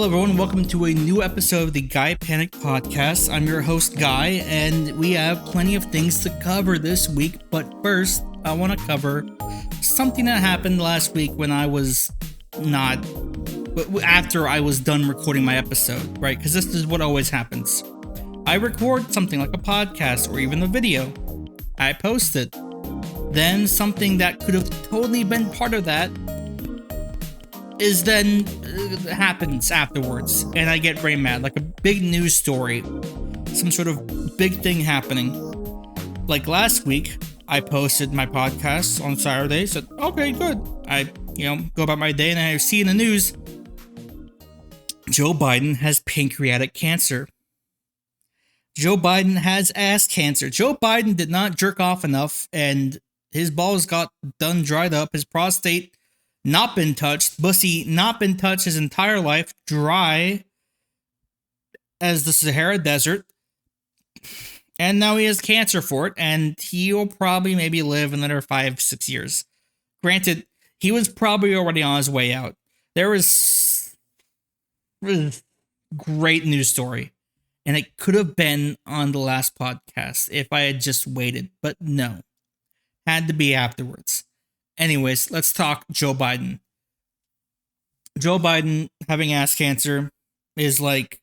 Hello, everyone. Welcome to a new episode of the Guy Panic Podcast. I'm your host, Guy, and we have plenty of things to cover this week. But first, I want to cover something that happened last week when I was not, after I was done recording my episode, right? Because this is what always happens. I record something like a podcast or even a video. I post it. Then something that could have totally been part of that is then happens afterwards, and I get very mad. Like a big news story, some sort of big thing happening. Like last week, I posted my podcast on Saturday, said, okay, good. I, go about my day, and I see in the news, Joe Biden has pancreatic cancer. Joe Biden has ass cancer. Joe Biden did not jerk off enough, and his balls got done dried up. His prostate not been touched, pussy not been touched his entire life, dry as the Sahara Desert, and now he has cancer for it, and he'll probably maybe live another 5-6 years. Granted, he was probably already on his way out. There was great news story, and it could have been on the last podcast if I had just waited, but no, had to be afterwards. Anyways, let's talk Joe Biden. Joe Biden having ass cancer is like,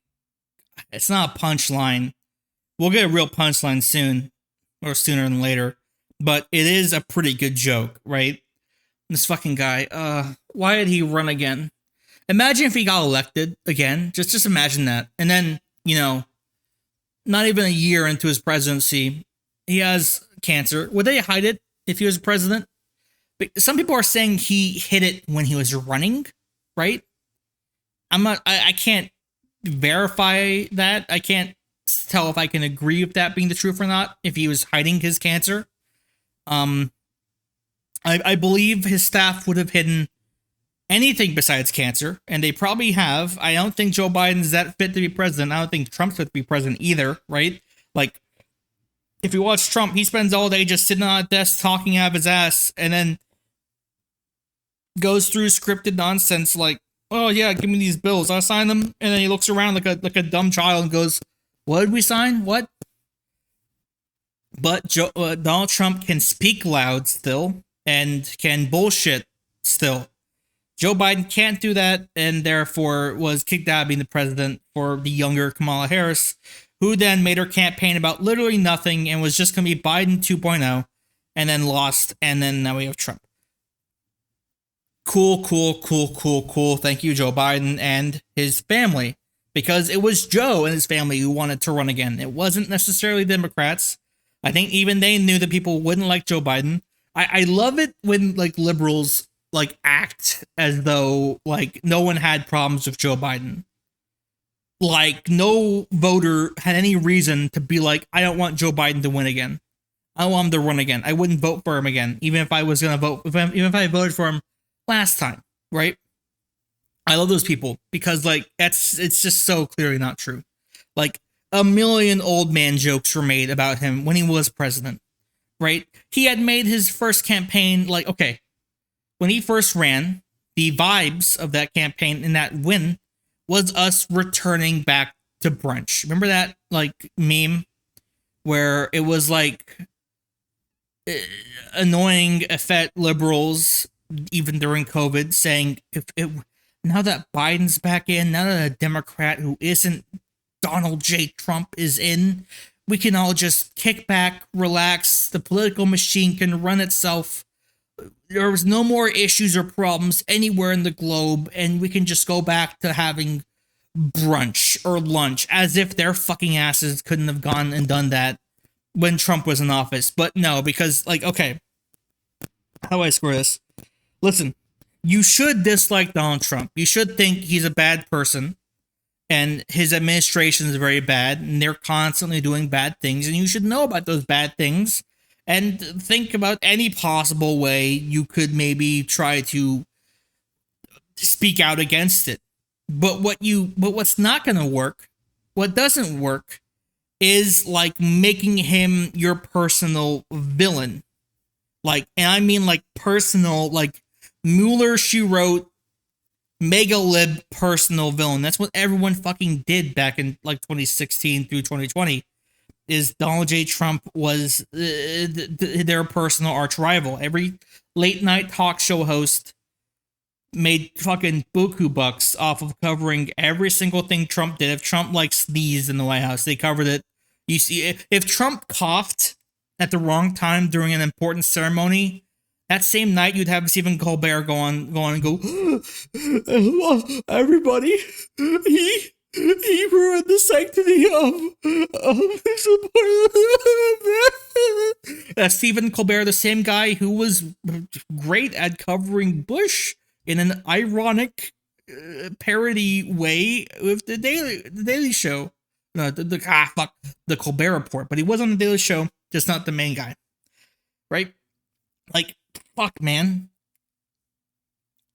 it's not a punchline. We'll get a real punchline soon, or sooner than later, but it is a pretty good joke, right? This fucking guy, why did he run again? Imagine if he got elected again. Just imagine that. And then, not even a year into his presidency, he has cancer. Would they hide it if he was president? Some people are saying he hid it when he was running, right? I can't verify that. I can't tell if I can agree with that being the truth or not, if he was hiding his cancer. I believe his staff would have hidden anything besides cancer, and they probably have. I don't think Joe Biden's that fit to be president. I don't think Trump's fit to be president either, right? Like, if you watch Trump, he spends all day just sitting on a desk talking out of his ass, and then goes through scripted nonsense like, oh yeah, give me these bills, I'll sign them, and then he looks around like a dumb child and goes, what did we sign? What? But Donald Trump can speak loud still and can bullshit still. Joe Biden can't do that, and therefore was kicked out of being the president for the younger Kamala Harris, who then made her campaign about literally nothing and was just going to be Biden 2.0, and then lost, and then now we have Trump. Cool. Thank you, Joe Biden and his family, because it was Joe and his family who wanted to run again. It wasn't necessarily Democrats. I think even they knew that people wouldn't like Joe Biden. I love it when like liberals like act as though like no one had problems with Joe Biden. Like no voter had any reason to be like, I don't want Joe Biden to win again. I want him to run again. I wouldn't vote for him again, even if I was going to vote, even if I voted for him last time, right? I love those people because like it's just so clearly not true. Like a million old man jokes were made about him when he was president, right? He had made his first campaign like, okay, when he first ran, the vibes of that campaign and that win was us returning back to brunch. Remember that like meme where it was like annoying effete liberals even during COVID saying now that Biden's back in, now that a Democrat who isn't Donald J. Trump is in, we can all just kick back, relax, the political machine can run itself. There was no more issues or problems anywhere in the globe, and we can just go back to having brunch or lunch, as if their fucking asses couldn't have gone and done that when Trump was in office. But no, because, like, okay, how do I score this? Listen, you should dislike Donald Trump. You should think he's a bad person, and his administration is very bad, and they're constantly doing bad things, and you should know about those bad things, and think about any possible way you could maybe try to speak out against it. But what's not going to work, what doesn't work, is like making him your personal villain. Like, and I mean like personal, like Mueller, she wrote mega lib personal villain. That's what everyone fucking did back in like 2016 through 2020. Is Donald J. Trump was their personal arch rival. Every late night talk show host made fucking buku bucks off of covering every single thing Trump did. If Trump like sneezed in the White House, they covered it. You see, if Trump coughed at the wrong time during an important ceremony, that same night you'd have Stephen Colbert go and go, everybody, he ruined the sanctity of Stephen Colbert, the same guy who was great at covering Bush in an ironic parody way with the Daily Show. No, the Colbert Report, but he was on the Daily Show, just not the main guy, right? Like, fuck, man.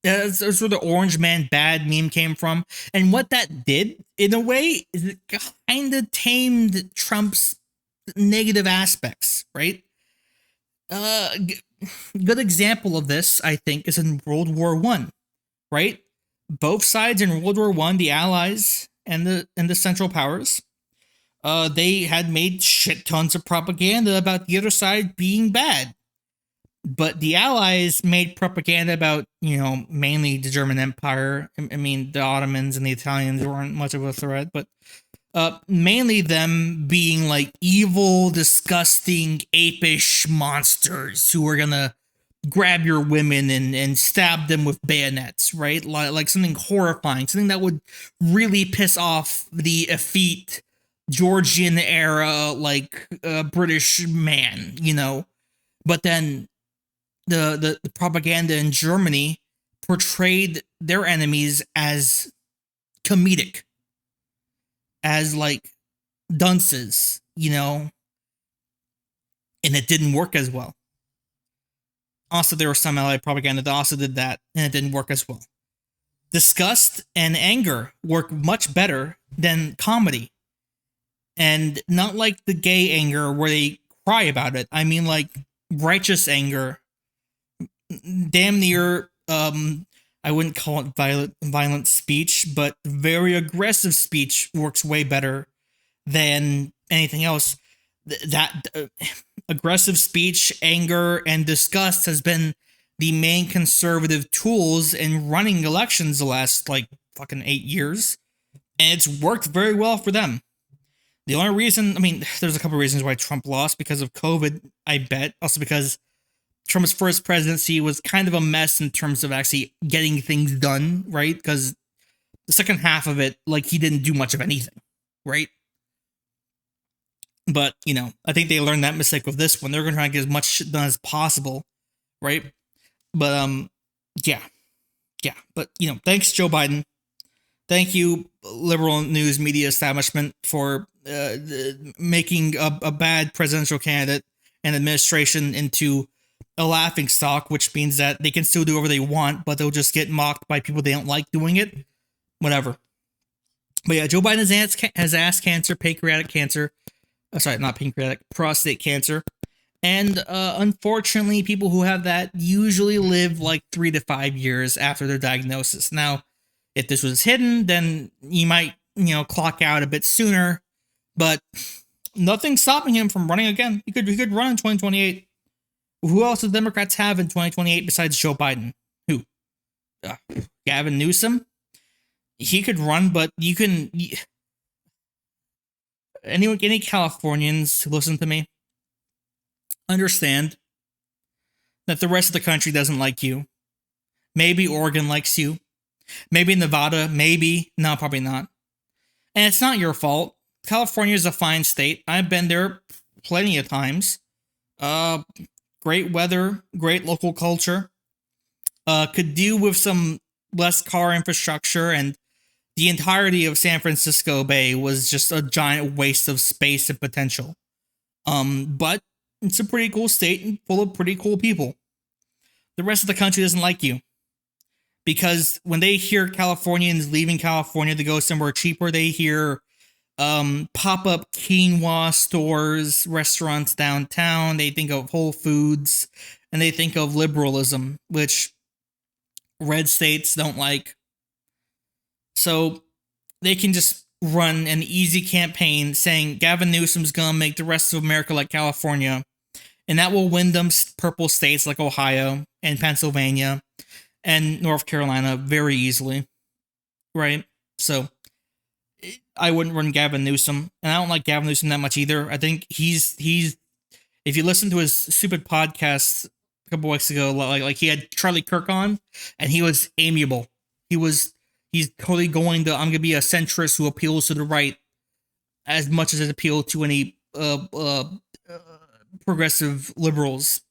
That's where the Orange Man bad meme came from, and what that did, in a way, is it kind of tamed Trump's negative aspects, right? Good example of this, I think, is in World War I, right? Both sides in World War I, the Allies and the Central Powers, they had made shit tons of propaganda about the other side being bad. But the Allies made propaganda about, mainly the German Empire. I mean, the Ottomans and the Italians weren't much of a threat, but mainly them being like evil, disgusting, apish monsters who are gonna grab your women and stab them with bayonets, right? Like something horrifying, something that would really piss off the effete Georgian era, like British man, But then the propaganda in Germany portrayed their enemies as comedic, as like dunces, and it didn't work as well. Also, there was some Allied propaganda that also did that, and it didn't work as well. Disgust and anger work much better than comedy. And not like the gay anger where they cry about it. I mean, like, righteous anger. Damn near, I wouldn't call it violent speech, but very aggressive speech works way better than anything else. That aggressive speech, anger, and disgust has been the main conservative tools in running elections the last, like, fucking 8 years. And it's worked very well for them. The only reason, there's a couple of reasons why Trump lost, because of COVID, I bet. Also because Trump's first presidency was kind of a mess in terms of actually getting things done, right? Because the second half of it, like, he didn't do much of anything, right? But, I think they learned that mistake with this one. They're going to try to get as much shit done as possible, right? But, yeah. But, thanks, Joe Biden. Thank you, liberal news media establishment, for making a bad presidential candidate and administration into a laughingstock, which means that they can still do whatever they want, but they'll just get mocked by people they don't like doing it. Whatever. But yeah, Joe Biden has ass cancer, pancreatic cancer. Sorry, not pancreatic, prostate cancer. And unfortunately, people who have that usually live like 3 to 5 years after their diagnosis. Now, if this was hidden, then you might, clock out a bit sooner. But nothing's stopping him from running again. He could run in 2028. Who else do the Democrats have in 2028 besides Joe Biden? Who? Gavin Newsom? He could run, but you can... Any Californians who listen to me understand that the rest of the country doesn't like you. Maybe Oregon likes you. Maybe Nevada. Maybe. No, probably not. And it's not your fault. California is a fine state. I've been there plenty of times. Great weather, great local culture. Could do with some less car infrastructure, and the entirety of San Francisco Bay was just a giant waste of space and potential. But it's a pretty cool state and full of pretty cool people. The rest of the country doesn't like you. Because when they hear Californians leaving California to go somewhere cheaper, they hear pop-up quinoa stores, restaurants downtown. They think of Whole Foods, and they think of liberalism, which red states don't like. So they can just run an easy campaign saying Gavin Newsom's gonna make the rest of America like California, and that will win them purple states like Ohio and Pennsylvania and North Carolina very easily, right? So I wouldn't run Gavin Newsom, and I don't like Gavin Newsom that much either. I think he's if you listen to his stupid podcast a couple weeks ago, like he had Charlie Kirk on, and he was amiable. He's totally going to I'm gonna be a centrist who appeals to the right as much as it appealed to any progressive liberals,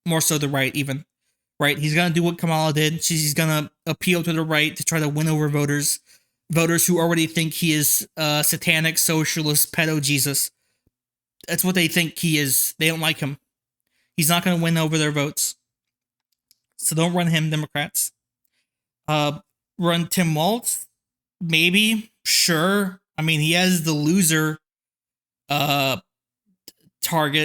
more so the right even. Right, he's gonna do what Kamala did. He's gonna appeal to the right to try to win over voters who already think he is satanic, socialist, pedo Jesus. That's what they think he is. They don't like him. He's not going to win over their votes. So don't run him, Democrats. Run Tim Walz? Maybe. Sure. I mean, he has the loser target.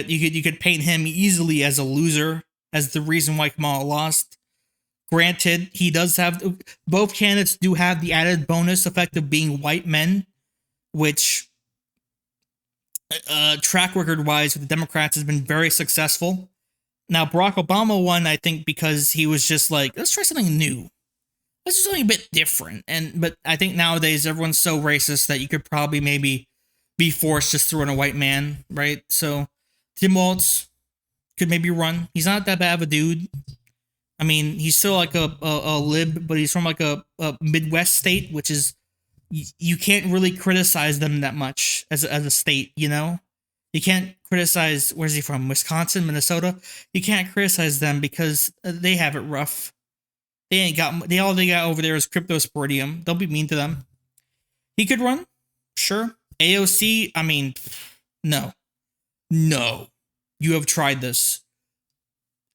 You could paint him easily as a loser, as the reason why Kamala lost. Granted, he does have both candidates do have the added bonus effect of being white men, which track record wise with the Democrats has been very successful. Now, Barack Obama won, I think, because he was just like, let's try something new. Let's do something a bit different. But I think nowadays everyone's so racist that you could probably maybe be forced just to run a white man, right? So Tim Walz could maybe run. He's not that bad of a dude. I mean, he's still like a lib, but he's from like a Midwest state, which is, you can't really criticize them that much as a state, you know? You can't criticize, where's he from? Wisconsin, Minnesota? You can't criticize them because they have it rough. All they got over there is cryptosporidium. Don't be mean to them. He could run, sure. AOC, I mean, no. You have tried this.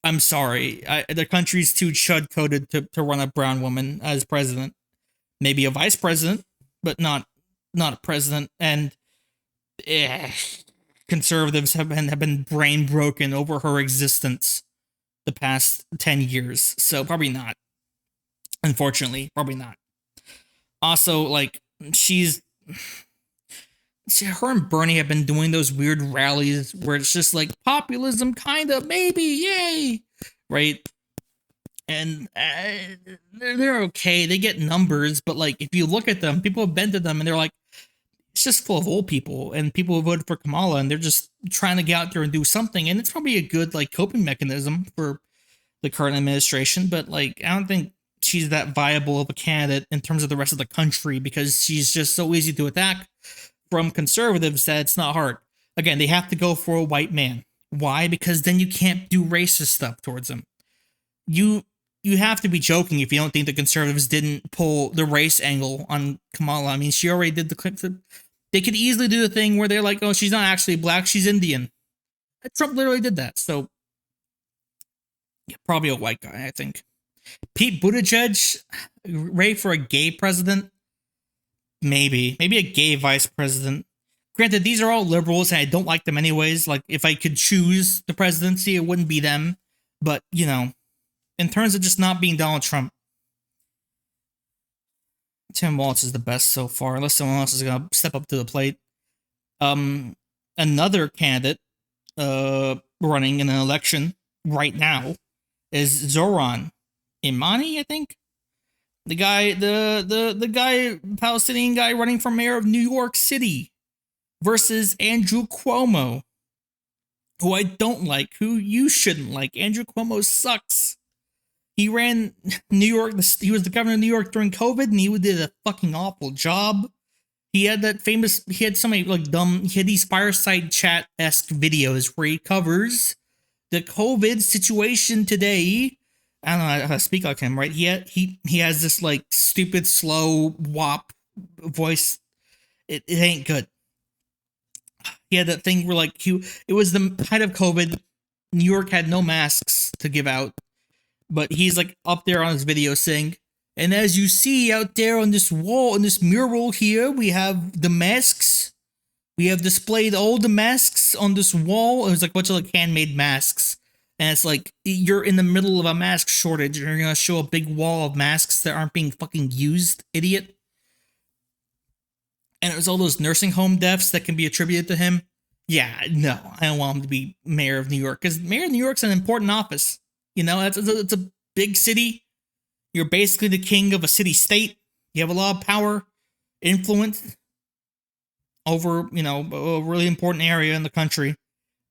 I'm sorry. The country's too chud-coded to run a brown woman as president. Maybe a vice president, but not a president. And conservatives have been brain broken over her existence the past 10 years. So probably not. Unfortunately, probably not. Also, like, her and Bernie have been doing those weird rallies where it's just like populism, kind of, maybe, yay, right? And they're okay. They get numbers, but like if you look at them, people have been to them and they're like, it's just full of old people and people who voted for Kamala, and they're just trying to get out there and do something. And it's probably a good like coping mechanism for the current administration, but like I don't think she's that viable of a candidate in terms of the rest of the country because she's just so easy to attack from conservatives that it's not hard. Again, they have to go for a white man. Why? Because then you can't do racist stuff towards them. You have to be joking if you don't think the conservatives didn't pull the race angle on Kamala. I mean, she already did the clip. They could easily do the thing where they're like, oh, she's not actually black, she's Indian. Trump literally did that. So, yeah, probably a white guy, I think. Pete Buttigieg, ready for a gay president? Maybe a gay vice president. Granted, these are all liberals and I don't like them anyways. Like, if I could choose the presidency, it wouldn't be them. But, you know, in terms of just not being Donald Trump, Tim Walz is the best so far, unless someone else is going to step up to the plate. Another candidate running in an election right now is Zoran Imani, I think. The guy, the guy, Palestinian guy running for mayor of New York City versus Andrew Cuomo, who I don't like, who you shouldn't like. Andrew Cuomo sucks. He ran New York, he was the governor of New York during COVID, and he did a fucking awful job. He had he had so many like he had these fireside chat-esque videos where he covers the COVID situation today. I don't know how to speak like him, right? He has this like stupid, slow wop voice. It ain't good. He had that thing where like it was the height of COVID. New York had no masks to give out, but he's like up there on his video saying, and as you see out there on this wall, on this mural here, we have the masks. We have displayed all the masks on this wall. It was like a bunch of like handmade masks. And it's like, you're in the middle of a mask shortage and you're going to show a big wall of masks that aren't being fucking used, idiot. and it was all those nursing home deaths that can be attributed to him. Yeah, no, I don't want him to be mayor of New York, because mayor of New York's an important office. You know, it's a big city. You're basically the king of a city state. You have a lot of power, influence over, you know, a really important area in the country.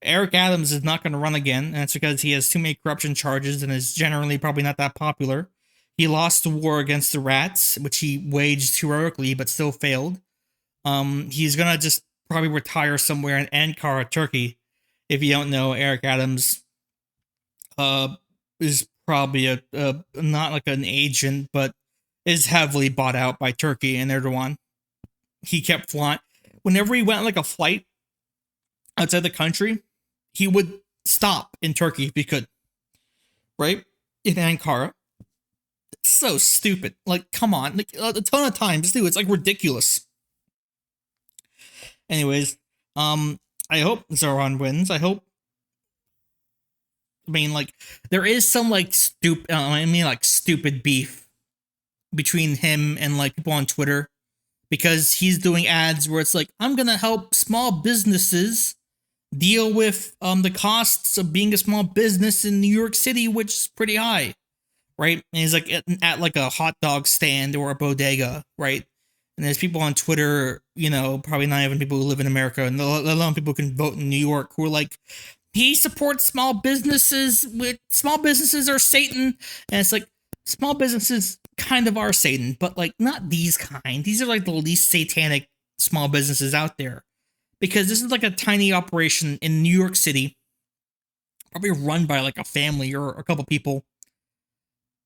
Eric Adams is not going to run again, and that's because he has too many corruption charges and is generally probably not that popular. He lost the war against the rats, which he waged heroically, but still failed. He's gonna just probably retire somewhere in Ankara, Turkey. If you don't know, Eric Adams is probably a not like an agent, but is heavily bought out by Turkey and Erdogan. He kept flying. Whenever he went on like a flight outside the country, he would stop in Turkey if he could. Right? In Ankara. It's so stupid. Like, come on. Like, a ton of times, too. It's like ridiculous. Anyways, I hope Zoran wins. I mean, like, there is some, like, stupid beef between him and, like, people on Twitter, because he's doing ads where it's like, I'm gonna help small businesses deal with the costs of being a small business in New York City, which is pretty high, right? And he's like at like a hot dog stand or a bodega, right? And there's people on Twitter, you know, probably not even people who live in America, and let alone people who can vote in New York, who are like, he supports small businesses. With small businesses are Satan, and it's like, small businesses kind of are Satan, but like not these kind. These are like the least satanic small businesses out there, because this is like a tiny operation in New York City, probably run by like a family or a couple people.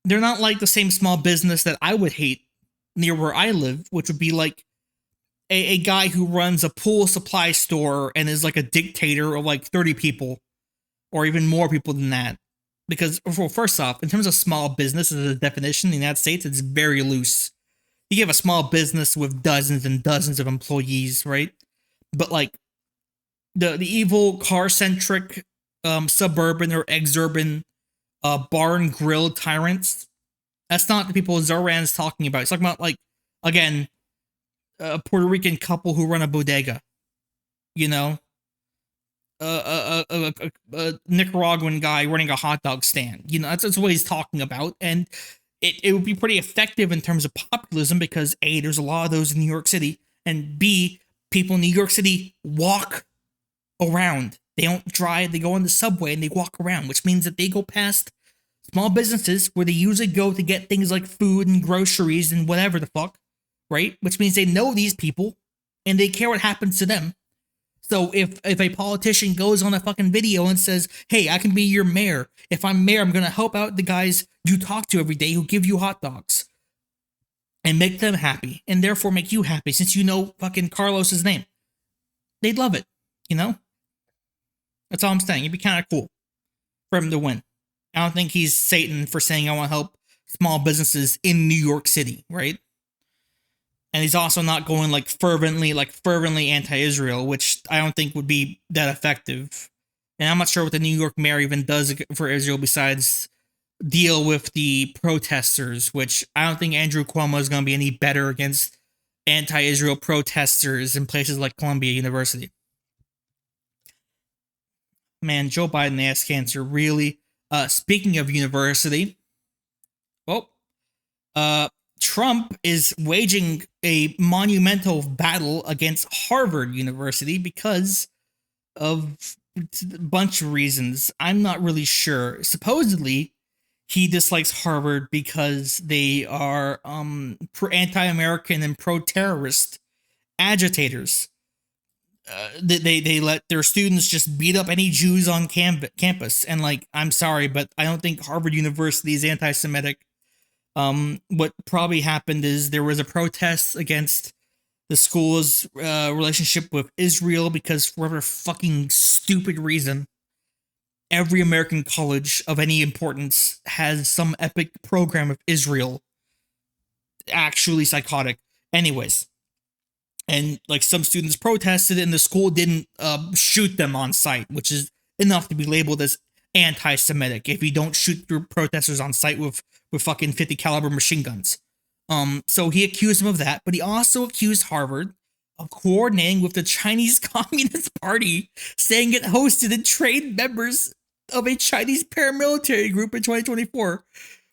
They're not like the same small business that I would hate near where I live, which would be like a guy who runs a pool supply store and is like a dictator of like 30 people or even more people than that. Because, well, first off, in terms of small business as a definition in the United States, it's very loose. You have a small business with dozens and dozens of employees, right? But like the evil car-centric suburban or exurban bar and grill tyrants, that's not the people Zoran's talking about. He's talking about, like, again, a Puerto Rican couple who run a bodega, you know? A Nicaraguan guy running a hot dog stand. You know, that's what he's talking about. And it would be pretty effective in terms of populism, because A, there's a lot of those in New York City, and B, people in New York City walk around. They don't drive, they go on the subway and they walk around, which means that they go past small businesses where they usually go to get things like food and groceries and whatever the fuck, right? Which means they know these people and they care what happens to them. So if a politician goes on a fucking video and says, hey, I can be your mayor. If I'm mayor, I'm going to help out the guys you talk to every day who give you hot dogs and make them happy, and therefore make you happy since you know fucking Carlos's name. They'd love it, you know? That's all I'm saying. It'd be kind of cool for him to win. I don't think he's Satan for saying I want to help small businesses in New York City, right? And he's also not going like fervently anti-Israel, which I don't think would be that effective. And I'm not sure what the New York mayor even does for Israel besides deal with the protesters, which I don't think Andrew Cuomo is going to be any better against anti-Israel protesters in places like Columbia University. Man, Joe Biden ass cancer, really. Speaking of university, Trump is waging a monumental battle against Harvard University because of a bunch of reasons. I'm not really sure. Supposedly, he dislikes Harvard because they are anti-American and pro-terrorist agitators. They let their students just beat up any Jews on campus. And, like, I'm sorry, but I don't think Harvard University is anti-Semitic. What probably happened is there was a protest against the school's relationship with Israel because, for whatever fucking stupid reason, every American college of any importance has some epic program of Israel. Actually psychotic. Anyways. And, like, some students protested and the school didn't shoot them on site, which is enough to be labeled as anti-Semitic if you don't shoot through protesters on site with fucking 50 caliber machine guns. So he accused him of that, but he also accused Harvard coordinating with the Chinese Communist Party, saying it hosted and trained members of a Chinese paramilitary group in 2024,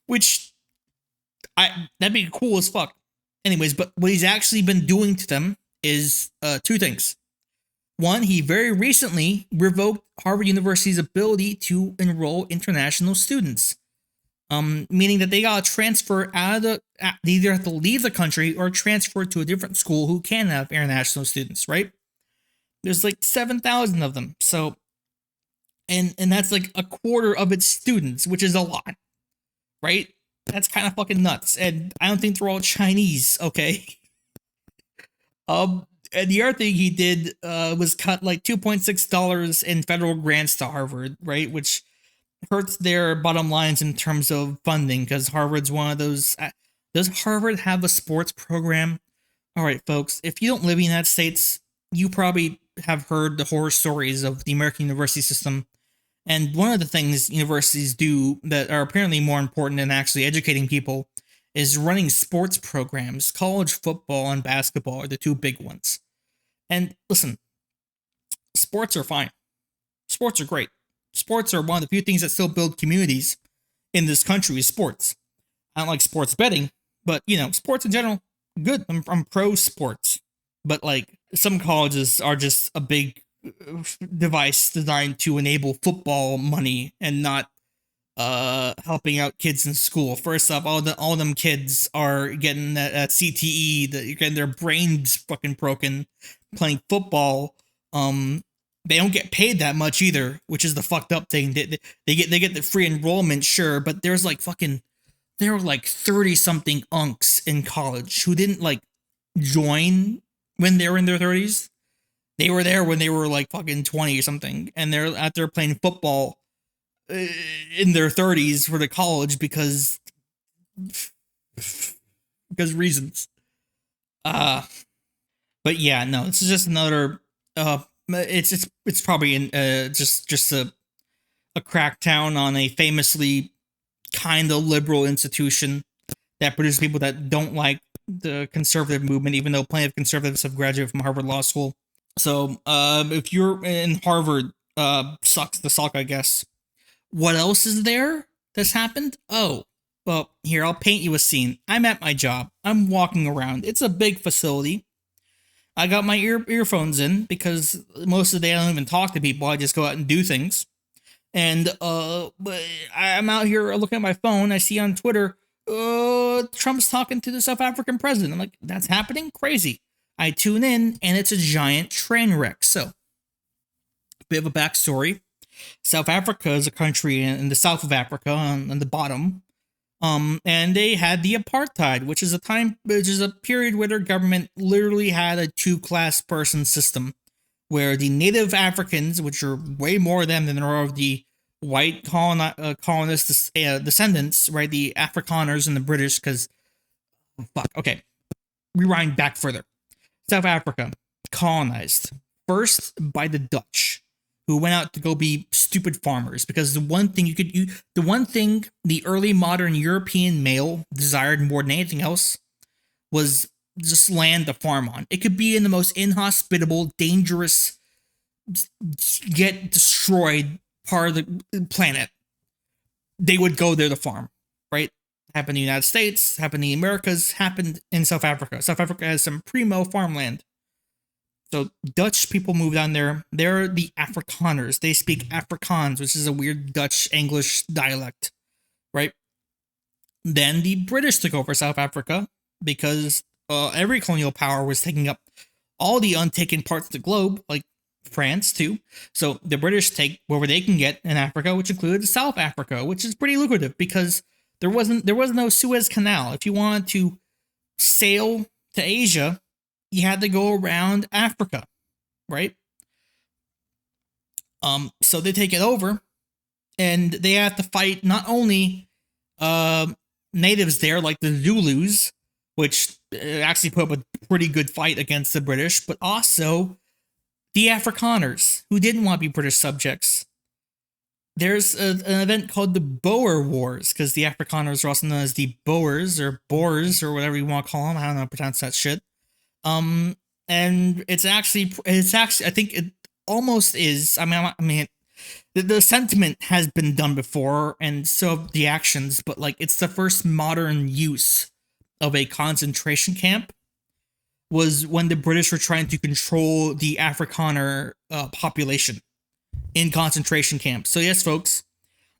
which that'd be cool as fuck. Anyways, but what he's actually been doing to them is two things. One, he very recently revoked Harvard University's ability to enroll international students, meaning that they got to transfer they either have to leave the country or transfer to a different school who can have international students, right? There's like 7,000 of them, so, and that's like a quarter of its students, which is a lot, right? That's kind of fucking nuts, and I don't think they're all Chinese, okay? And the other thing he did was cut like $2.6 in federal grants to Harvard, right? Which hurts their bottom lines in terms of funding, because Harvard's one of those. Does Harvard have a sports program? All right, folks, if you don't live in the United States, you probably have heard the horror stories of the American university system. And one of the things universities do that are apparently more important than actually educating people is running sports programs. College football and basketball are the two big ones. And listen, sports are fine. Sports are great. Sports are one of the few things that still build communities in this country is sports. I don't like sports betting, but, you know, sports in general, good. I'm pro sports. But, like, some colleges are just a big device designed to enable football money and not helping out kids in school. First off, all them kids are getting that CTE, that getting their brains fucking broken playing football. They don't get paid that much either, which is the fucked up thing. They get the free enrollment, sure, but there were like 30 something unks in college who didn't like join when they were in their 30s. They were there when they were like fucking 20 or something, and they're out there playing football in their 30s for the college because reasons. But yeah, no, this is just another. It's probably just a crackdown on a famously kind of liberal institution that produces people that don't like the conservative movement, even though plenty of conservatives have graduated from Harvard Law School. So, if you're in Harvard, sucks to suck, I guess. What else is there that's happened? Oh, well, here, I'll paint you a scene. I'm at my job. I'm walking around. It's a big facility. I got my earphones in because most of the day I don't even talk to people. I just go out and do things. And I'm out here looking at my phone. I see on Twitter, Trump's talking to the South African president. I'm like, that's happening? Crazy. I tune in, and it's a giant train wreck. So, a bit of a backstory. South Africa is a country in the south of Africa, on the bottom. And they had the apartheid, which is a period where their government literally had a two-class person system, where the native Africans, which are way more of them than there are of the white colonist descendants, right? The Afrikaners and the British, because, okay, rewind back further. South Africa, colonized, first by the Dutch, who went out to go be stupid farmers, because the one thing the early modern European male desired more than anything else was just land to farm on. It could be in the most inhospitable, dangerous, get destroyed part of the planet. They would go there to farm, right? Happened in the United States, happened in the Americas, happened in South Africa. South Africa has some primo farmland. So Dutch people moved down there. They're the Afrikaners. They speak Afrikaans, which is a weird Dutch English dialect, right? Then the British took over South Africa because every colonial power was taking up all the untaken parts of the globe, like France too. So the British take whatever they can get in Africa, which included South Africa, which is pretty lucrative because there was no Suez Canal. If you wanted to sail to Asia, you had to go around Africa, right? So they take it over, and they have to fight not only natives there, like the Zulus, which actually put up a pretty good fight against the British, but also the Afrikaners, who didn't want to be British subjects. There's an event called the Boer Wars, because the Afrikaners are also known as the Boers, or Boers, or whatever you want to call them. I don't know how to pronounce that shit. and it's actually I think it almost is. I mean, the sentiment has been done before, and so the actions, but like it's the first modern use of a concentration camp was when the British were trying to control the Afrikaner population in concentration camps. So yes, folks,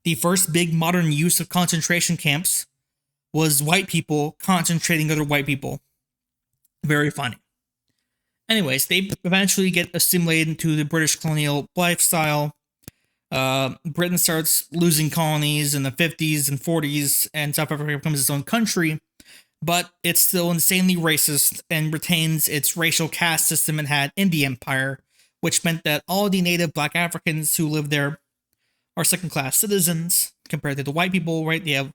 the first big modern use of concentration camps was white people concentrating other white people. Very funny. Anyways, they eventually get assimilated into the British colonial lifestyle. Britain starts losing colonies in the 50s and 40s, and South Africa becomes its own country, but it's still insanely racist and retains its racial caste system it had in the empire, which meant that all the native black Africans who live there are second-class citizens compared to the white people, right? They have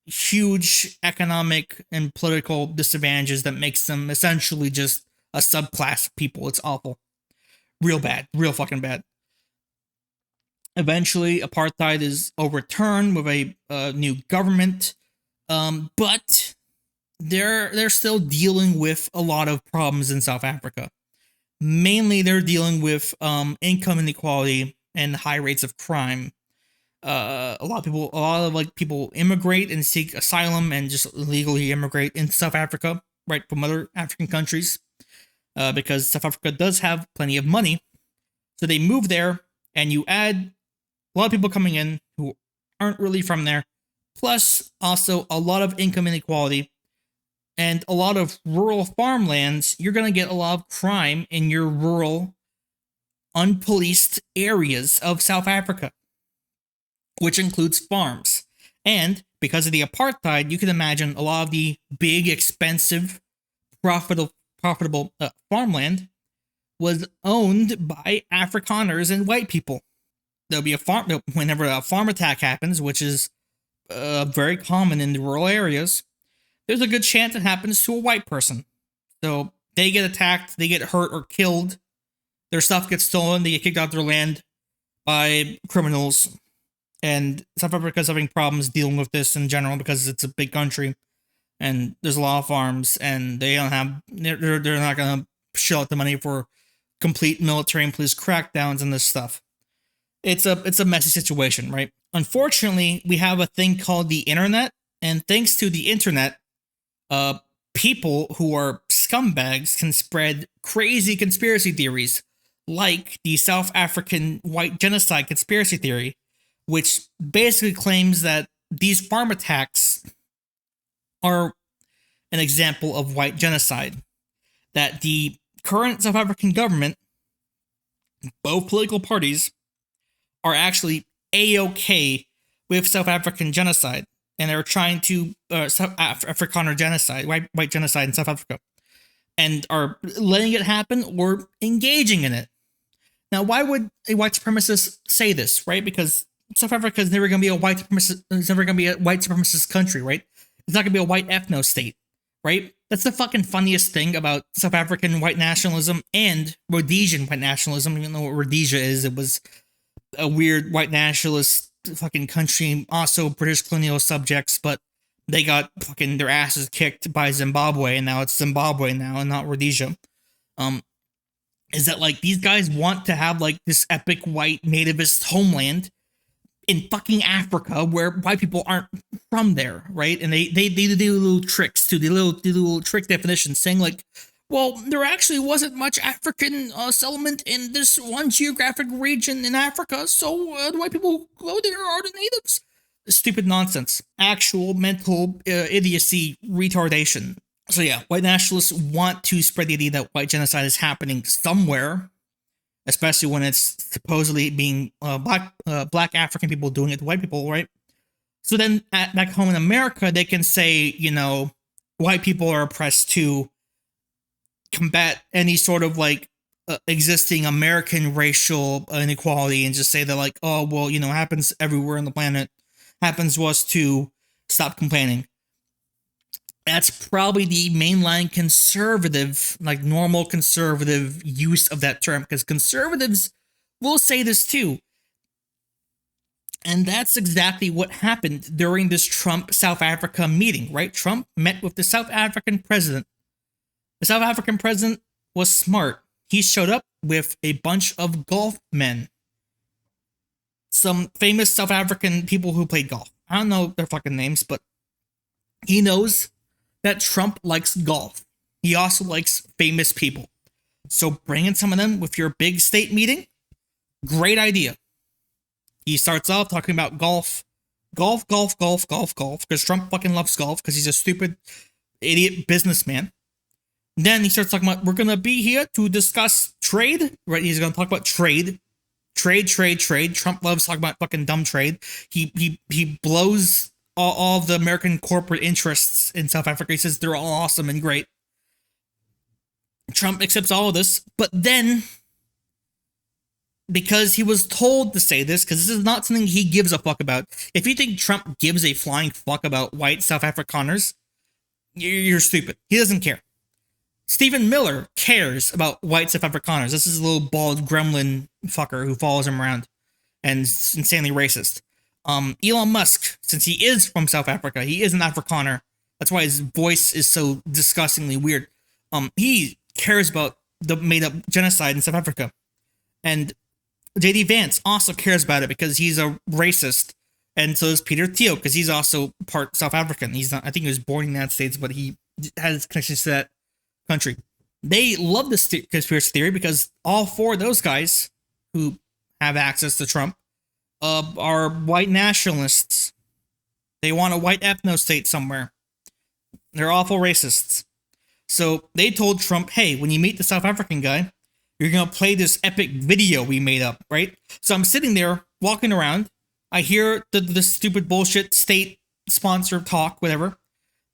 huge economic and political disadvantages that makes them essentially just a subclass of people. It's awful. Real bad. Real fucking bad. Eventually, apartheid is overturned with a new government, but they're still dealing with a lot of problems in South Africa. Mainly, they're dealing with income inequality and high rates of crime. A lot of people immigrate and seek asylum and just illegally immigrate into South Africa, right, from other African countries, because South Africa does have plenty of money. So they move there, and you add a lot of people coming in who aren't really from there, plus also a lot of income inequality and a lot of rural farmlands. You're going to get a lot of crime in your rural, unpoliced areas of South Africa, which includes farms. And because of the apartheid, you can imagine a lot of the big, expensive, profitable farmland was owned by Afrikaners and white people. There'll be whenever a farm attack happens, which is very common in the rural areas, there's a good chance it happens to a white person. So they get attacked, they get hurt or killed, their stuff gets stolen, they get kicked out of their land by criminals. And South Africa's having problems dealing with this in general because it's a big country and there's a lot of farms, and they're not gonna shell out the money for complete military and police crackdowns and this stuff. It's a messy situation, right? Unfortunately, we have a thing called the internet, and thanks to the internet, people who are scumbags can spread crazy conspiracy theories, like the South African white genocide conspiracy theory, which basically claims that these farm attacks are an example of white genocide. That the current South African government, both political parties, are actually A-OK with South African genocide. And they're trying to, Afrikaner genocide, white genocide in South Africa. And are letting it happen or engaging in it. Now, why would a white supremacist say this, right? Because South Africa is never going to be a white supremacist country, right? It's not going to be a white ethno state, right? That's the fucking funniest thing about South African white nationalism and Rhodesian white nationalism. Even though what Rhodesia is, it was a weird white nationalist fucking country, also British colonial subjects, but they got fucking their asses kicked by Zimbabwe, and now it's Zimbabwe now and not Rhodesia. Is that like these guys want to have like this epic white nativist homeland in fucking Africa where white people aren't from there, right? And they do little tricks to the little trick definitions saying like, well, there actually wasn't much African settlement in this one geographic region in Africa, so the white people who go there are the natives. Stupid nonsense. Actual mental idiocy, retardation. So yeah, white nationalists want to spread the idea that white genocide is happening somewhere, especially when it's supposedly being black African people doing it to white people, right? So then back home in America, they can say, you know, white people are oppressed to combat any sort of like existing American racial inequality and just say that like, oh, well, you know, happens everywhere on the planet, happens to us too, stop complaining. That's probably the mainline conservative, like normal conservative use of that term, because conservatives will say this too. And that's exactly what happened during this Trump-South Africa meeting, right? Trump met with the South African president. The South African president was smart. He showed up with a bunch of golf men. Some famous South African people who played golf. I don't know their fucking names, but he knows that Trump likes golf. He also likes famous people. So bring in some of them with your big state meeting. Great idea. He starts off talking about golf. Golf, because Trump fucking loves golf because he's a stupid idiot businessman. Then he starts talking about, we're going to be here to discuss trade, right? He's going to talk about trade. Trade. Trump loves talking about fucking dumb trade. He blows all of the American corporate interests in South Africa. He says they're all awesome and great. Trump accepts all of this, but then, because he was told to say this, because this is not something he gives a fuck about. If you think Trump gives a flying fuck about white South Afrikaners, you're stupid. He doesn't care. Stephen Miller cares about white South Afrikaners. This is a little bald gremlin fucker who follows him around and is insanely racist. Elon Musk, since he is from South Africa, he is an Afrikaner. That's why his voice is so disgustingly weird. He cares about the made-up genocide in South Africa. And J.D. Vance also cares about it because he's a racist. And so is Peter Thiel, because he's also part South African. He's not, I think he was born in the United States, but he has connections to that country. They love this conspiracy theory because all four of those guys who have access to Trump are white nationalists. They want a white ethno state somewhere. They're awful racists. So they told Trump, hey, when you meet the South African guy, you're going to play this epic video we made up, right? So I'm sitting there walking around. I hear the stupid bullshit state sponsor talk, whatever.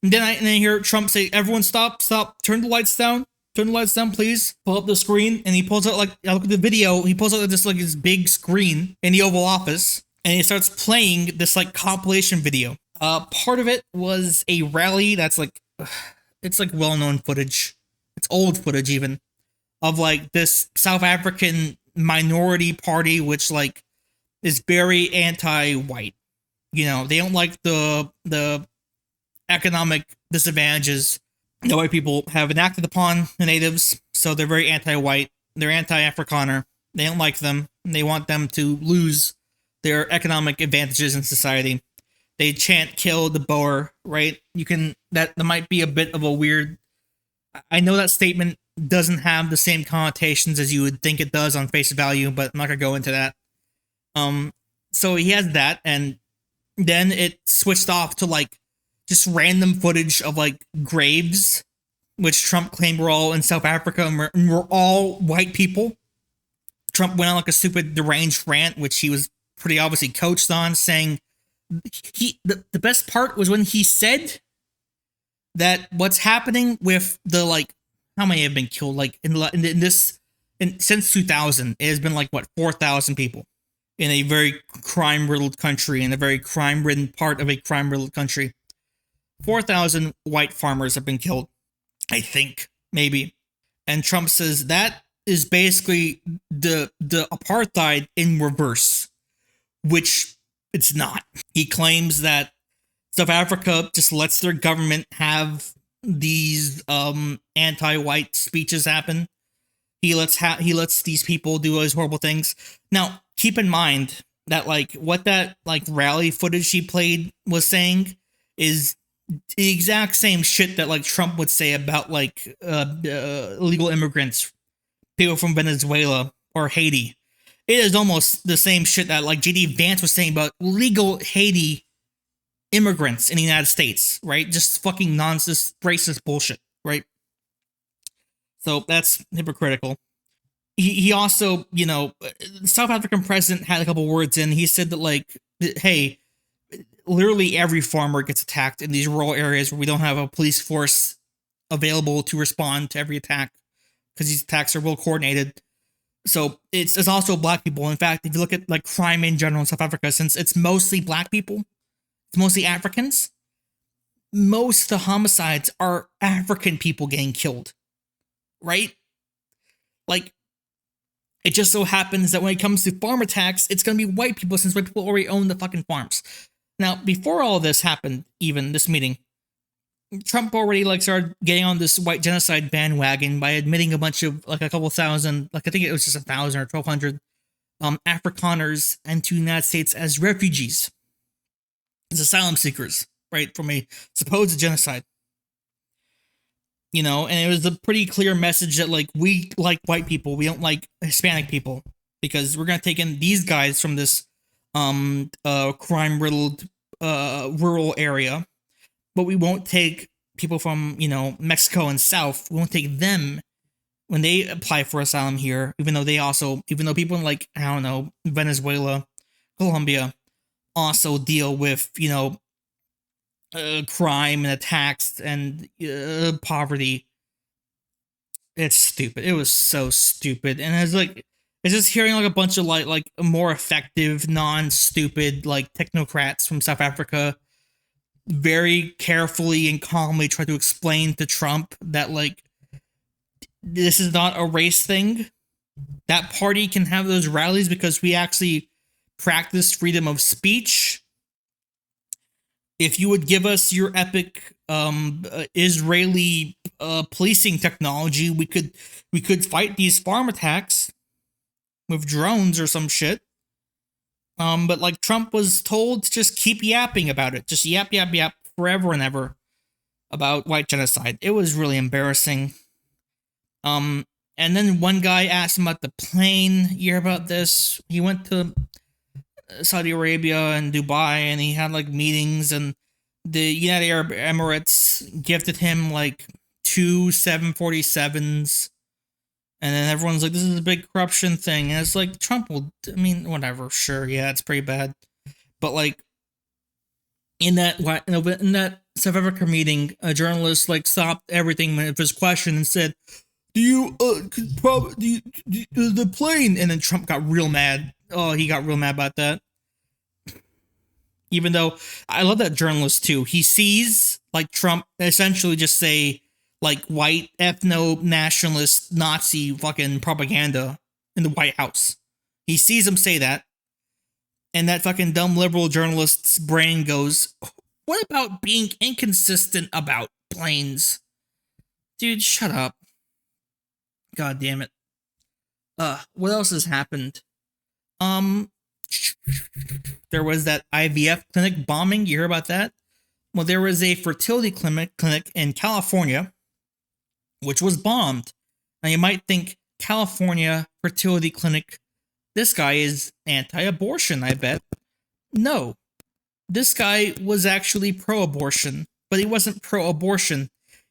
And then I hear Trump say, everyone stop, turn the lights down, please. Pull up the screen. And he pulls out, like, I look at the video, he pulls out this big screen in the Oval Office. And he starts playing this, like, compilation video. Part of it was a rally that's, like, it's, like, well-known footage. It's old footage, even. Of, like, this South African minority party, which, like, is very anti-white. You know, they don't like the economic disadvantages that white people have enacted upon the natives, so they're very anti-white. They're anti-Afrikaner. They don't like them. And they want them to lose their economic advantages in society. They chant "kill the Boer," right? That might be a bit of a weird. I know that statement doesn't have the same connotations as you would think it does on face value, but I'm not gonna go into that. So he has that, and then it switched off to, like, just random footage of, like, graves, which Trump claimed were all in South Africa and were all white people. Trump went on, like, a stupid deranged rant, which he was pretty obviously coached on, saying the best part was when he said that what's happening with the, like, how many have been killed, like, since 2000, it has been, like, what, 4,000 people in a very crime-riddled country, in a very crime-ridden part of a crime-riddled country. 4,000 white farmers have been killed, I think, maybe. And Trump says that is basically the apartheid in reverse, which it's not. He claims that South Africa just lets their government have these anti-white speeches happen. He lets these people do those horrible things. Now, keep in mind that, like, what that, like, rally footage he played was saying is the exact same shit that, like, Trump would say about, like, illegal immigrants, people from Venezuela or Haiti. It is almost the same shit that, like, J.D. Vance was saying about legal Haiti immigrants in the United States, right? Just fucking nonsense, racist bullshit, right? So that's hypocritical. He also, you know, the South African president had a couple words in. He said that, like, hey, literally every farmer gets attacked in these rural areas where we don't have a police force available to respond to every attack because these attacks are well coordinated. So it's also black people. In fact, if you look at, like, crime in general in South Africa, since it's mostly black people, it's mostly Africans, most of the homicides are African people getting killed, right? Like, it just so happens that when it comes to farm attacks, it's going to be white people, since white people already own the fucking farms. Now, before all this happened, even this meeting, Trump already like started getting on this white genocide bandwagon by admitting a bunch of like a couple thousand, like I think it was just 1,000 or 1,200 Afrikaners into the United States as refugees, as asylum seekers, right, from a supposed genocide. You know, and it was a pretty clear message that like we like white people, we don't like Hispanic people, because we're gonna take in these guys from this crime riddled rural area, but we won't take people from, you know, Mexico and South. We won't take them when they apply for asylum here, even though people in like, I don't know, Venezuela, Colombia also deal with, you know, crime and attacks and poverty. It's stupid. It was so stupid. And it's just hearing like a bunch of like more effective, non-stupid like technocrats from South Africa very carefully and calmly try to explain to Trump that like this is not a race thing. That party can have those rallies because we actually practice freedom of speech. If you would give us your epic Israeli policing technology, we could fight these farm attacks with drones or some shit. But like Trump was told to just keep yapping about it, just yap forever and ever about white genocide. It was really embarrassing. And then one guy asked him about the plane. You hear about this? He went to Saudi Arabia and Dubai, and he had like meetings, and the United Arab Emirates gifted him like 2 747s, and then everyone's like, this is a big corruption thing, and it's like, Trump will, I mean, whatever, sure, yeah, it's pretty bad, but like in that South Africa meeting, a journalist like stopped everything with his question and said, the plane, and then Trump got real mad. Oh, he got real mad about that. Even though I love that journalist too. He sees like Trump essentially just say like white ethno-nationalist Nazi fucking propaganda in the White House. He sees him say that, and that fucking dumb liberal journalist's brain goes, what about being inconsistent about planes? Dude, shut up. God damn it. What else has happened? There was that IVF clinic bombing. You hear about that? Well, there was a fertility clinic in California, which was bombed. Now you might think, California fertility clinic, this guy is anti-abortion, I bet. No. This guy was actually pro-abortion, but he wasn't pro-abortion.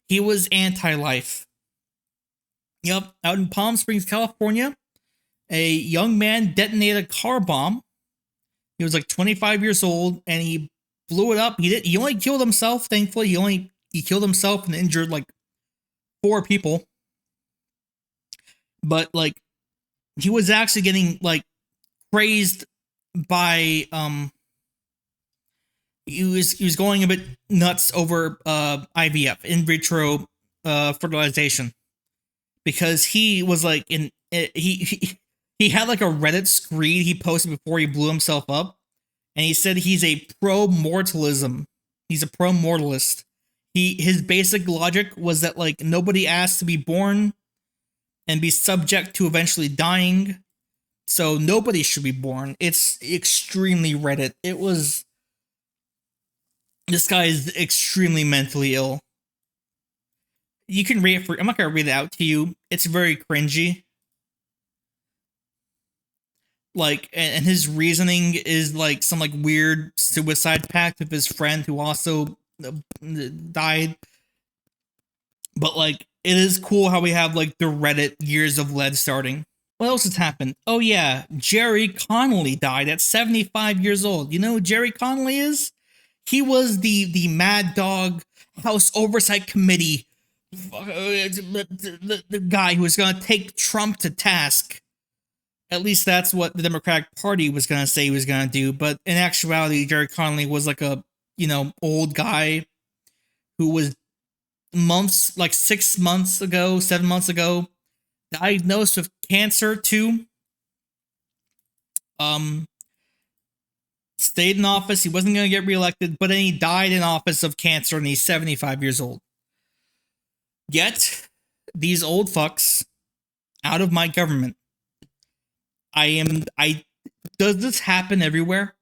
He was anti-life. Yep, out in Palm Springs, California, a young man detonated a car bomb. He was like 25 years old, and he blew it up. He only killed himself, thankfully. He killed himself and injured like 4 people. But like, he was actually getting like praised by he was going a bit nuts over IVF, in vitro fertilization, because he was like he had like a Reddit screed he posted before he blew himself up, and he said he's a pro-mortalism. He's a pro-mortalist. His basic logic was that like nobody asked to be born and be subject to eventually dying, so nobody should be born. It's extremely Reddit. This guy is extremely mentally ill. You can read it I'm not gonna read it out to you. It's very cringy. Like, and his reasoning is like some like weird suicide pact with his friend who also died. But like, it is cool how we have like the Reddit years of lead starting. What else has happened? Oh yeah, Gerry Connolly died at 75 years old. You know who Gerry Connolly is? He was the Mad Dog House Oversight Committee, the guy who was going to take Trump to task. At least that's what the Democratic Party was going to say he was going to do. But in actuality, Gerry Connolly was like a, old guy who was like 6 months ago, 7 months ago, diagnosed with cancer too. stayed in office. He wasn't going to get reelected, but then he died in office of cancer, and he's 75 years old. Yet, these old fucks out of my government. Does this happen everywhere?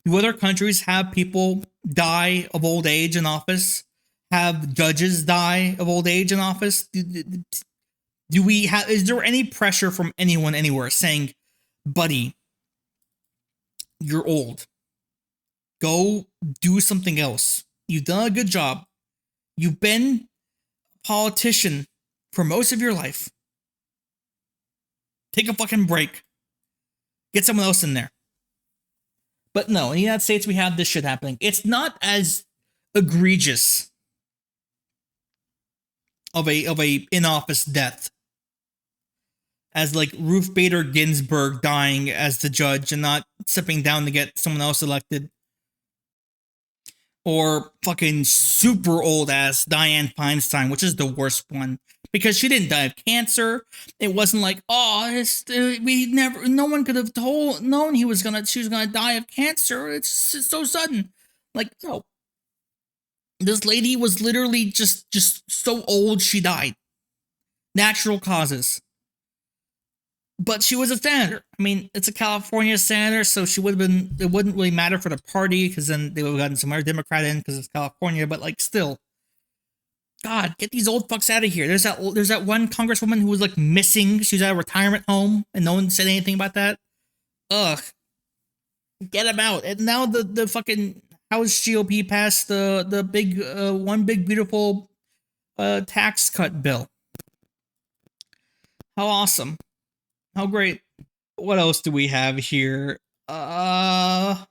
Do other countries have people die of old age in office? Have judges die of old age in office? Do we have? Is there any pressure from anyone anywhere saying, "Buddy, you're old. Go do something else. You've done a good job. You've been a politician for most of your life. Take a fucking break. Get someone else in there." But no, in the United States, we have this shit happening. It's not as egregious of a in-office death as like Ruth Bader Ginsburg dying as the judge and not stepping down to get someone else elected. Or fucking super old ass Dianne Feinstein, which is the worst one. Because she didn't die of cancer. It wasn't like, no one could have known she was gonna die of cancer. It's so sudden. Like, no. This lady was literally just so old she died. Natural causes. But she was a senator. I mean, it's a California senator, so she would have been, it wouldn't really matter for the party, because then they would have gotten some other Democrat in, because it's California, but like, still. God, get these old fucks out of here. There's that one congresswoman who was like missing. She was at a retirement home, and no one said anything about that. Ugh. Get them out. And now the fucking House GOP passed the big, one big beautiful tax cut bill. How awesome. How great. What else do we have here? I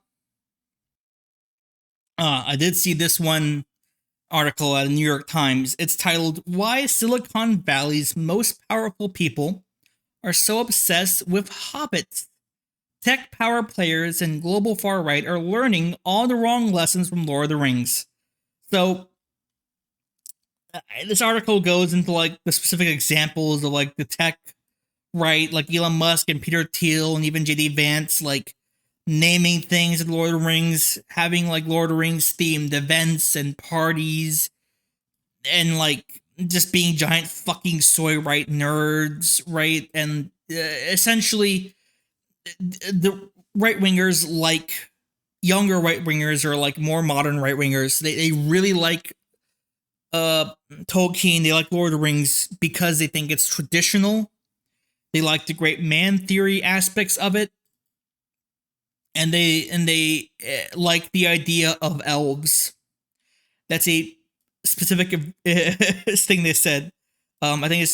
did see this one article at the New York Times. It's titled, "Why Silicon Valley's Most Powerful People Are So Obsessed with Hobbits. Tech power players and global far right are learning all the wrong lessons from Lord of the Rings." So, this article goes into like the specific examples of like the tech right, like Elon Musk and Peter Thiel and even JD Vance, like naming things in Lord of the Rings, having like Lord of the Rings themed events and parties, and like just being giant fucking soy right nerds, right? And essentially, the right wingers, like younger right wingers or like more modern right wingers, they really like Tolkien. They like Lord of the Rings because they think it's traditional. They like the great man theory aspects of it, and they like the idea of elves. That's a specific thing they said. I think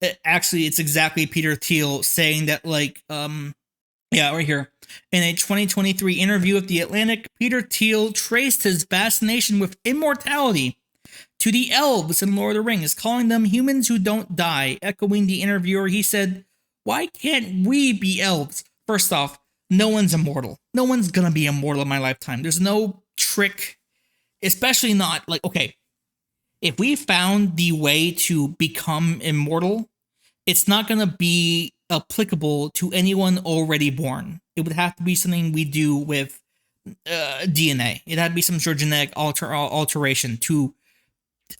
it's exactly Peter Thiel saying that, like, yeah, right here. In a 2023 interview with The Atlantic, Peter Thiel traced his fascination with immortality to the elves in Lord of the Rings, calling them humans who don't die. Echoing the interviewer, he said, "Why can't we be elves?" First off, no one's immortal. No one's gonna be immortal in my lifetime. There's no trick, especially not like, okay, if we found the way to become immortal, it's not gonna be applicable to anyone already born. It would have to be something we do with DNA. It had to be some sort of genetic alteration to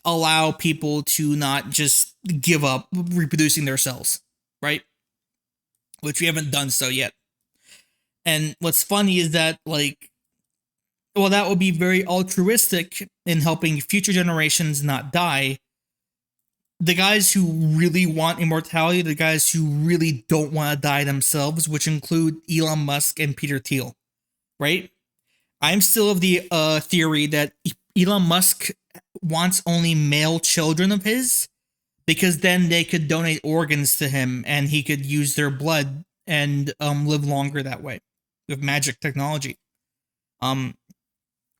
allow people to not just give up reproducing their cells, right? Which we haven't done so yet. And what's funny is that, like, well, that would be very altruistic in helping future generations not die. The guys who really want immortality, the guys who really don't want to die themselves, which include Elon Musk and Peter Thiel, right? I'm still of the theory that Elon Musk wants only male children of his, because then they could donate organs to him and he could use their blood and live longer that way with magic technology.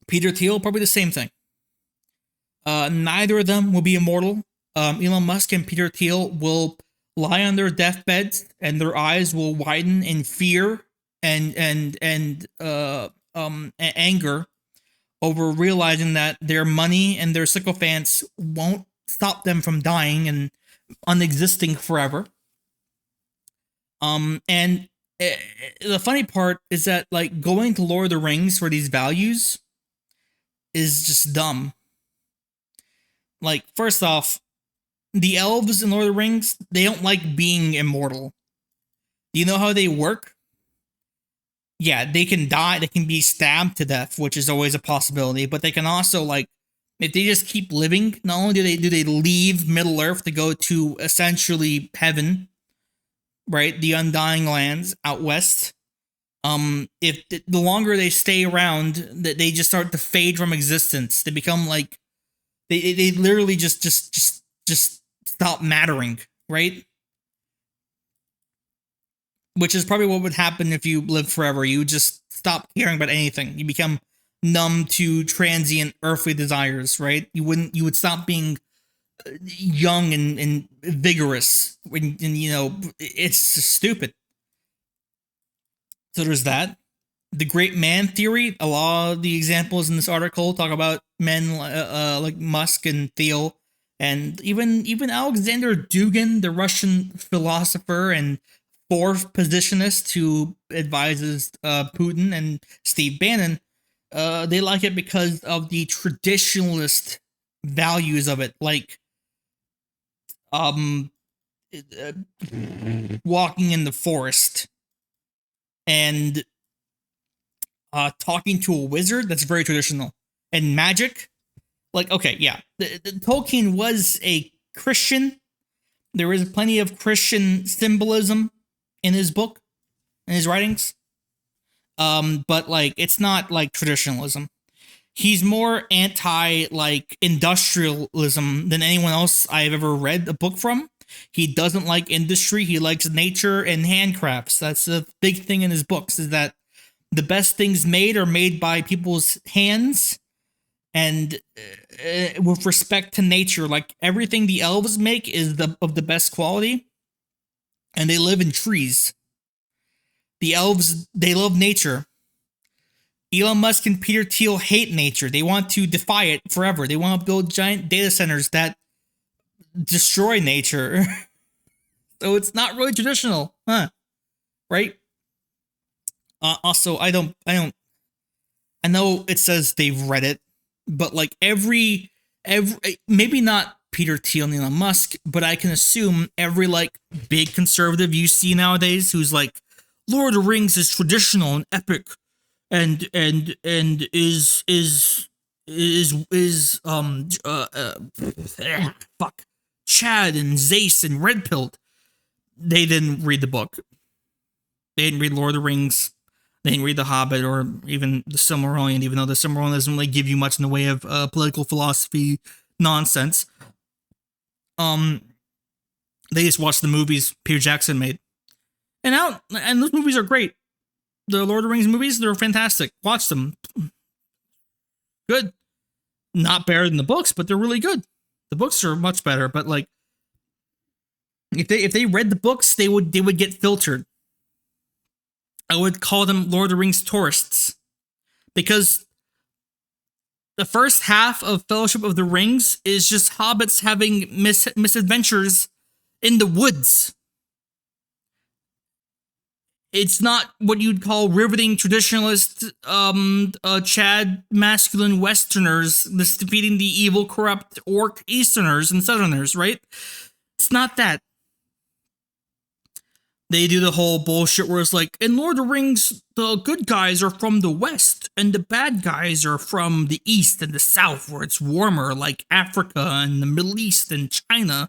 Peter Thiel, probably the same thing. Neither of them will be immortal. Elon Musk and Peter Thiel will lie on their deathbeds and their eyes will widen in fear and anger over realizing that their money and their sycophants won't stop them from dying and unexisting forever. And the funny part is that like going to Lord of the Rings for these values is just dumb. Like, first off, the elves in Lord of the Rings, they don't like being immortal. Do you know how they work? Yeah, they can die, they can be stabbed to death, which is always a possibility, but they can also, like, if they just keep living, not only do they leave Middle Earth to go to essentially heaven, right? The Undying Lands out west. If the longer they stay around, that they just start to fade from existence. They become like they literally just stop mattering, right? Which is probably what would happen if you live forever. You just stop caring about anything. You become numb to transient earthly desires, right? You would stop being young and vigorous when, and you know, it's just stupid. So there's that. The great man theory. A lot of the examples in this article talk about men like Musk and Thiel, and even Alexander Dugin, the Russian philosopher and fourth positionist who advises Putin, and Steve Bannon. They like it because of the traditionalist values of it, like walking in the forest and talking to a wizard. That's very traditional. And magic, like, okay, yeah, the Tolkien was a Christian. There is plenty of Christian symbolism in his book, in his writings, but like it's not like traditionalism. He's more anti like industrialism than anyone else I've ever read a book from. He doesn't like industry. He likes nature and handcrafts. That's a big thing in his books, is that the best things made are made by people's hands, and with respect to nature. Like everything the elves make is of the best quality, and they live in trees. The elves, they love nature. Elon Musk and Peter Thiel hate nature. They want to defy it forever. They want to build giant data centers that destroy nature. So it's not really traditional, huh? Right? Also, I know it says they've read it, but like every maybe not Peter Thiel and Elon Musk, but I can assume every like big conservative you see nowadays who's like, Lord of the Rings is traditional and epic, and is fuck Chad and Zace and Red Pilled. They didn't read the book. They didn't read Lord of the Rings. They didn't read The Hobbit or even The Silmarillion, even though The Silmarillion doesn't really give you much in the way of political philosophy nonsense. They just watched the movies Peter Jackson made. And those movies are great. The Lord of the Rings movies, they're fantastic. Watch them. Good. Not better than the books, but they're really good. The books are much better, but like if they read the books, they would get filtered. I would call them Lord of the Rings tourists, because the first half of Fellowship of the Rings is just hobbits having misadventures in the woods. It's not what you'd call riveting traditionalist, Chad masculine Westerners defeating the evil, corrupt orc Easterners and Southerners, right? It's not that. They do the whole bullshit where it's like, in Lord of the Rings, the good guys are from the West, and the bad guys are from the East and the South, where it's warmer, like Africa and the Middle East and China,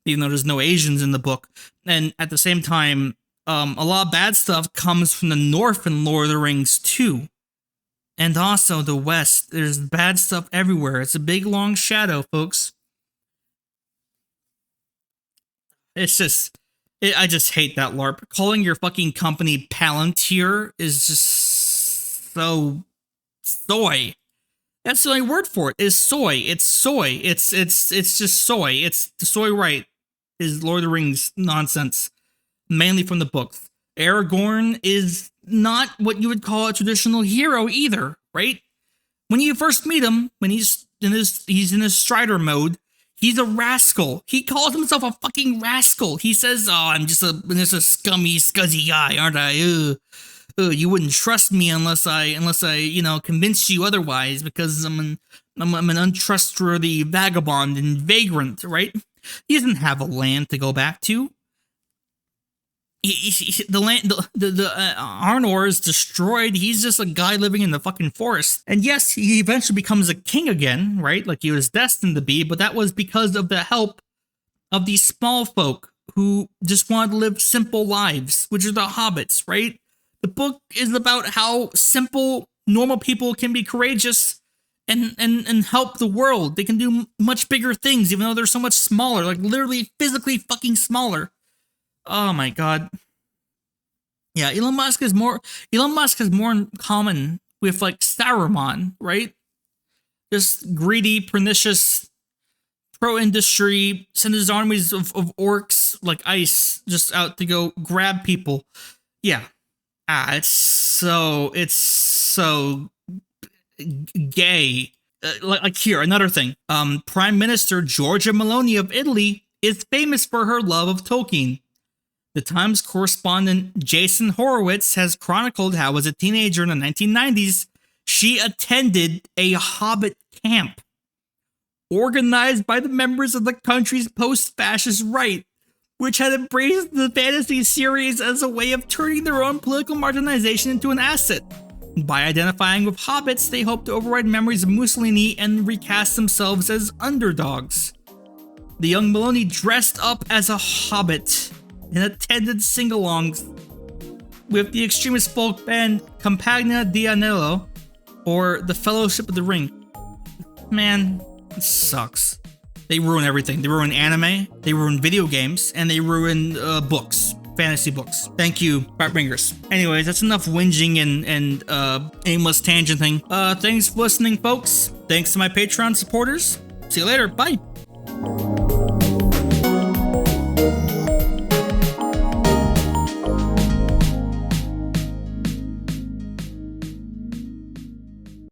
even though there's no Asians in the book. And at the same time, a lot of bad stuff comes from the North in Lord of the Rings, too. And also the West. There's bad stuff everywhere. It's a big, long shadow, folks. It's just... I just hate that LARP. Calling your fucking company Palantir is just so soy. That's the only word for it. Is soy. It's soy. It's just soy. It's the soy right is Lord of the Rings nonsense, mainly from the books. Aragorn is not what you would call a traditional hero either, right? When you first meet him, when he's in his Strider mode, He's a rascal. He calls himself a fucking rascal. He says, "Oh, I'm just a scummy, scuzzy guy, aren't I? You wouldn't trust me unless I, convince you otherwise, because I'm an untrustworthy vagabond and vagrant, right? He doesn't have a land to go back to. The land, Arnor is destroyed. He's just a guy living in the fucking forest. And yes, he eventually becomes a king again, right? Like he was destined to be, but that was because of the help of these small folk who just wanted to live simple lives, which are the hobbits, right? The book is about how simple, normal people can be courageous and help the world. They can do much bigger things, even though they're so much smaller, like literally physically fucking smaller. Oh my god. Yeah, Elon Musk has more in common with like Saruman, right? Just greedy, pernicious, pro-industry, send his armies of orcs like ice just out to go grab people. Yeah. It's so gay. Like here, another thing. Prime Minister Giorgia Meloni of Italy is famous for her love of Tolkien. The Times correspondent Jason Horowitz has chronicled how, as a teenager in the 1990s, she attended a Hobbit camp organized by the members of the country's post-fascist right, which had embraced the fantasy series as a way of turning their own political marginalization into an asset. By identifying with hobbits, they hoped to override memories of Mussolini and recast themselves as underdogs. The young Meloni dressed up as a hobbit and attended sing-alongs with the extremist folk band Compagnia di Anello, or the Fellowship of the Ring. Man, it sucks. They ruin everything. They ruin anime, they ruin video games, and they ruin books. Fantasy books. Thank you, Bringers. Anyways, that's enough whinging and aimless tangenting. Thanks for listening, folks. Thanks to my Patreon supporters. See you later. Bye.